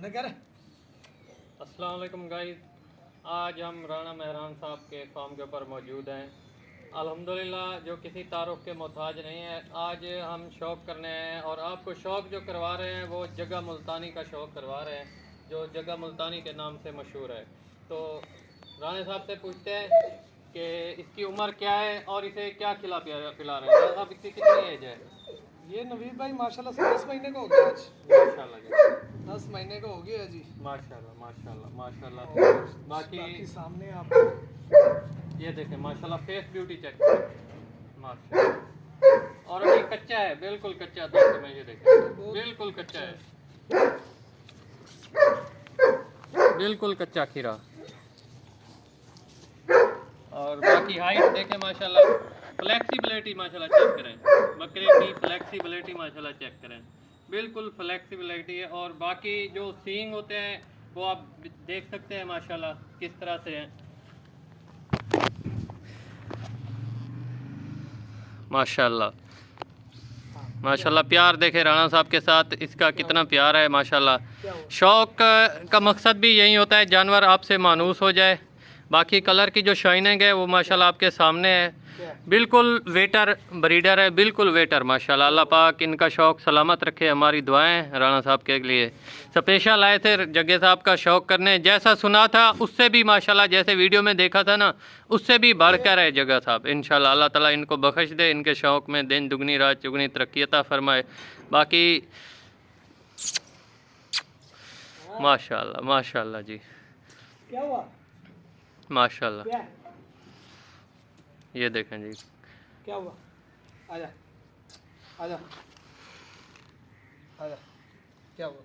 अस्सलाम वालेकुम गाइस, आज हम राणा मेहरान साहब के फार्म के ऊपर मौजूद हैं। अल्हम्दुलिल्लाह जो किसी तारुफ के मोहताज नहीं है। आज हम शौक़ करने हैं और आपको शौक़ जो करवा रहे हैं वो जगह मुल्तानी का शौक़ करवा रहे हैं, जो जगह मुल्तानी के नाम से मशहूर है। तो राणा साहब से पूछते हैं कि इसकी उम्र क्या है और इसे क्या खिला पिला रहे हैं। साहब इसकी कितनी एज है? ये नवीद भाई माशाल्लाह से 10 महीने का हो गया आज। माशाल्लाह 10 महीने का हो गया जी। माशाल्लाह माशाल्लाह माशाल्लाह। बाकी बाकी सामने आप ये देखें माशाल्लाह, फेस ब्यूटी चेक माशाल्लाह। और अभी कच्चा है, बिल्कुल कच्चा था में, ये देखें बिल्कुल कच्चा है, बिल्कुल कच्चा खीरा। और बाकी हाइट देखें माशाल्लाह, फ्लेक्सिबिलिटी माशाल्लाह चेक करें, बकरे की फ्लेक्सिबिलिटी माशाल्लाह चेक करें, बिल्कुल फ्लेक्सिबिलिटी है। और बाकी जो सींग होते हैं वो आप देख सकते हैं माशाल्लाह किस तरह से हैं माशाल्लाह माशाल्लाह। प्यार देखे राणा साहब के साथ इसका कितना प्यार है माशाल्लाह। शौक़ का मकसद भी यही होता है जानवर आपसे मानूस हो जाए। बाकी कलर की जो शाइनिंग है वो माशाल्लाह आपके सामने है, बिल्कुल वेटर ब्रीडर है, बिल्कुल वेटर माशाल्लाह। अल्लाह पाक इनका शौक़ सलामत रखे, हमारी दुआएं राणा साहब के लिए। स्पेशल आए थे जग्गे साहब का शौक़ करने, जैसा सुना था उससे भी माशाल्लाह, जैसे वीडियो में देखा था ना उससे भी बढ़कर है जग्गा साहब। इंशाल्लाह अल्लाह ताला इनको बख्श दे, इनके शौक़ में दिन दुगनी रात चुगनी तरक्की अता फरमाए। बाकी माशाल्लाह माशाल्लाह जी, क्या हुआ माशाल्लाह। क्या ये देखें जी, क्या हुआ, आजा आजा आजा, क्या हुआ।